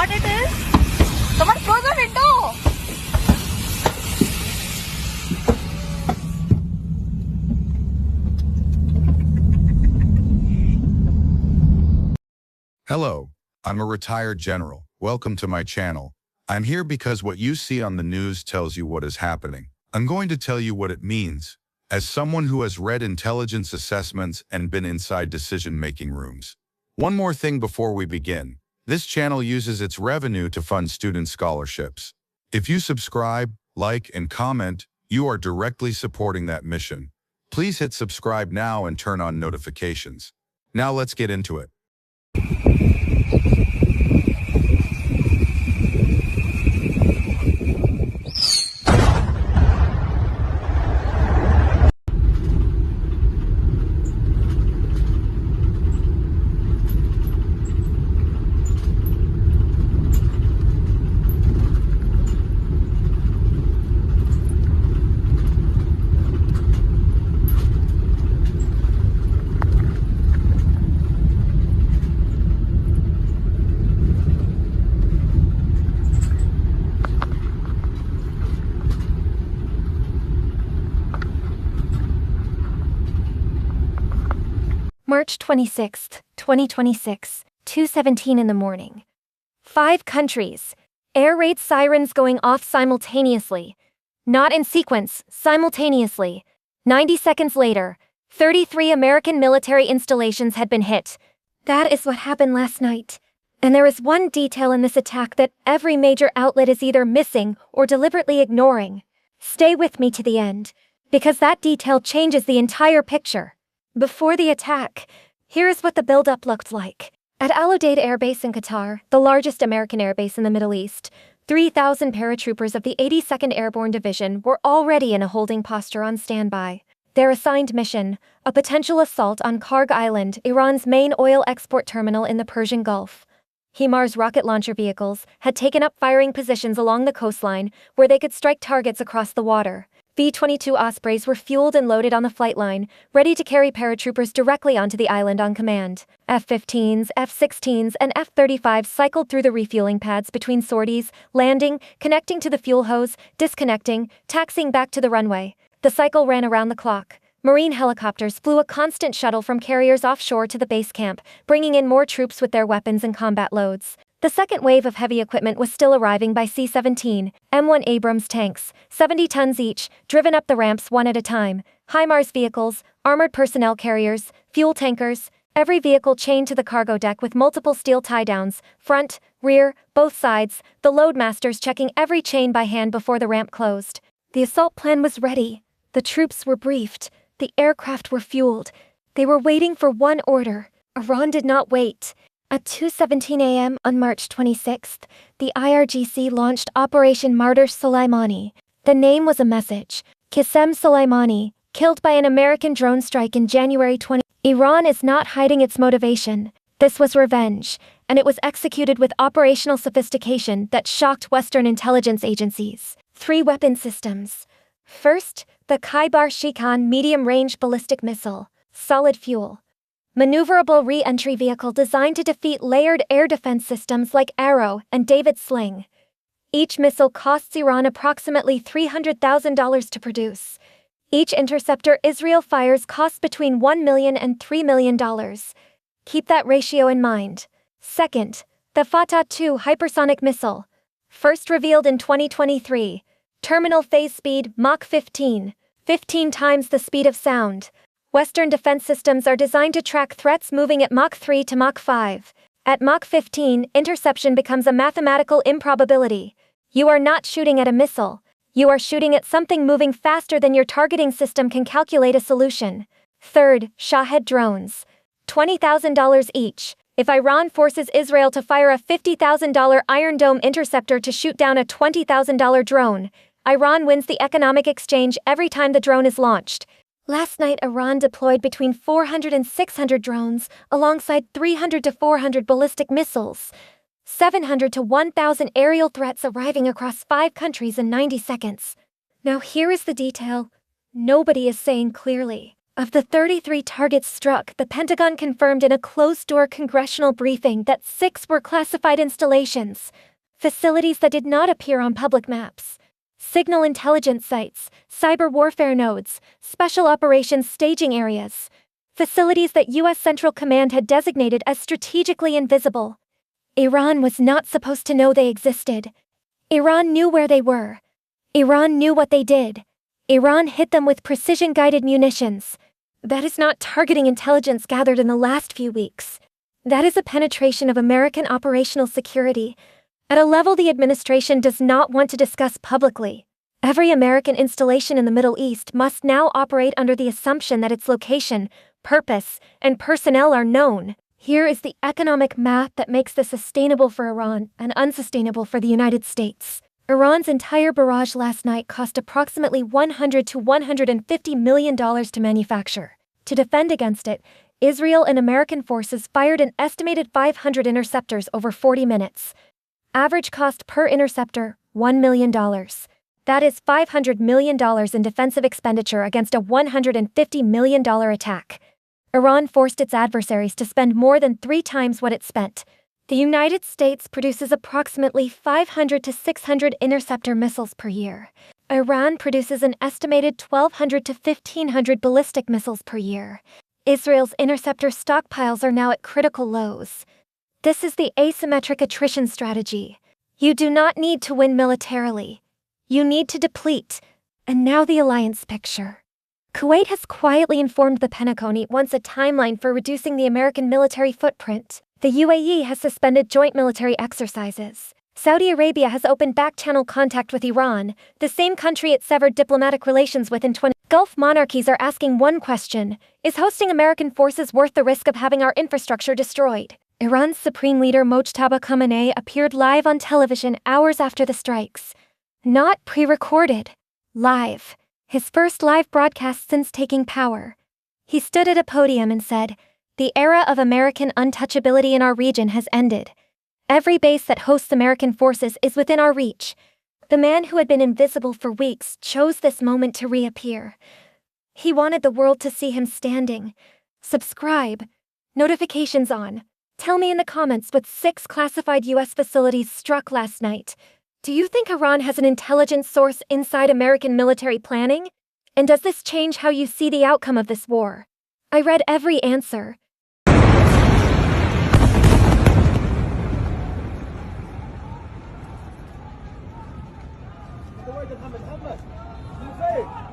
what it is? Someone close the window! Hello, I'm a retired general. Welcome to my channel. I'm here because what you see on the news tells you what is happening. I'm going to tell you what it means, as someone who has read intelligence assessments and been inside decision-making rooms. One more thing before we begin. This channel uses its revenue to fund student scholarships. If you subscribe, like, and comment, you are directly supporting that mission. Please hit subscribe now and turn on notifications. Now let's get into it. March 26, 2026, 2:17 in the morning. 5 countries. Air raid sirens going off simultaneously. Not in sequence, simultaneously. 90 seconds later, 33 American military installations had been hit. That is what happened last night. And there is one detail in this attack that every major outlet is either missing or deliberately ignoring. Stay with me to the end, because that detail changes the entire picture. Before the attack, here is what the buildup looked like. At Al Udeid Air Base in Qatar, the largest American airbase in the Middle East, 3,000 paratroopers of the 82nd Airborne Division were already in a holding posture on standby. Their assigned mission, a potential assault on Kharg Island, Iran's main oil export terminal in the Persian Gulf. HIMARS rocket launcher vehicles had taken up firing positions along the coastline where they could strike targets across the water. V-22 Ospreys were fueled and loaded on the flight line, ready to carry paratroopers directly onto the island on command. F-15s, F-16s, and F-35s cycled through the refueling pads between sorties, landing, connecting to the fuel hose, disconnecting, taxiing back to the runway. The cycle ran around the clock. Marine helicopters flew a constant shuttle from carriers offshore to the base camp, bringing in more troops with their weapons and combat loads. The second wave of heavy equipment was still arriving by C-17, M1 Abrams tanks, 70 tons each, driven up the ramps one at a time, HIMARS vehicles, armored personnel carriers, fuel tankers, every vehicle chained to the cargo deck with multiple steel tie-downs, front, rear, both sides, the loadmasters checking every chain by hand before the ramp closed. The assault plan was ready. The troops were briefed. The aircraft were fueled. They were waiting for one order. Iran did not wait. At 2:17 a.m. on March 26th, the IRGC launched Operation Martyr Soleimani. The name was a message. Qasem Soleimani, killed by an American drone strike in January 20. Iran is not hiding its motivation. This was revenge, and it was executed with operational sophistication that shocked Western intelligence agencies. 3 weapon systems. First, the Khaybar-Shikan medium-range ballistic missile, solid fuel. Maneuverable re-entry vehicle designed to defeat layered air defense systems like Arrow and David Sling. Each missile costs Iran approximately $300,000 to produce. Each interceptor Israel fires costs between $1 million and $3 million. Keep that ratio in mind. Second, the Fatah-2 hypersonic missile. First revealed in 2023. Terminal phase speed Mach 15, 15 times the speed of sound. Western defense systems are designed to track threats moving at Mach 3 to Mach 5. At Mach 15, interception becomes a mathematical improbability. You are not shooting at a missile. You are shooting at something moving faster than your targeting system can calculate a solution. Third, Shahed drones. $20,000 each. If Iran forces Israel to fire a $50,000 Iron Dome interceptor to shoot down a $20,000 drone, Iran wins the economic exchange every time the drone is launched. Last night, Iran deployed between 400 and 600 drones, alongside 300 to 400 ballistic missiles. 700 to 1,000 aerial threats arriving across 5 countries in 90 seconds. Now here is the detail nobody is saying clearly. Of the 33 targets struck, the Pentagon confirmed in a closed-door congressional briefing that 6 were classified installations, facilities that did not appear on public maps, signal intelligence sites, cyber warfare nodes, special operations staging areas, facilities that U.S. Central Command had designated as strategically invisible. Iran was not supposed to know they existed. Iran knew where they were. Iran knew what they did. Iran hit them with precision-guided munitions. That is not targeting intelligence gathered in the last few weeks. That is a penetration of American operational security at a level the administration does not want to discuss publicly. Every American installation in the Middle East must now operate under the assumption that its location, purpose, and personnel are known. Here is the economic math that makes this sustainable for Iran and unsustainable for the United States. Iran's entire barrage last night cost approximately $100 to $150 million to manufacture. To defend against it, Israel and American forces fired an estimated 500 interceptors over 40 minutes. Average cost per interceptor, $1 million. That is $500 million in defensive expenditure against a $150 million attack. Iran forced its adversaries to spend more than 3 times what it spent. The United States produces approximately 500 to 600 interceptor missiles per year. Iran produces an estimated 1,200 to 1,500 ballistic missiles per year. Israel's interceptor stockpiles are now at critical lows. This is the asymmetric attrition strategy. You do not need to win militarily. You need to deplete. And now the alliance picture. Kuwait has quietly informed the Pentagon it wants a timeline for reducing the American military footprint. The UAE has suspended joint military exercises. Saudi Arabia has opened back-channel contact with Iran, the same country it severed diplomatic relations with in 20. Gulf monarchies are asking one question: is hosting American forces worth the risk of having our infrastructure destroyed? Iran's supreme leader Mojtaba Khamenei appeared live on television hours after the strikes. Not pre-recorded. Live. His first live broadcast since taking power. He stood at a podium and said, "The era of American untouchability in our region has ended. Every base that hosts American forces is within our reach." The man who had been invisible for weeks chose this moment to reappear. He wanted the world to see him standing. Subscribe. Notifications on. Tell me in the comments what 6 classified U.S. facilities struck last night. Do you think Iran has an intelligence source inside American military planning? And does this change how you see the outcome of this war? I read every answer. محمد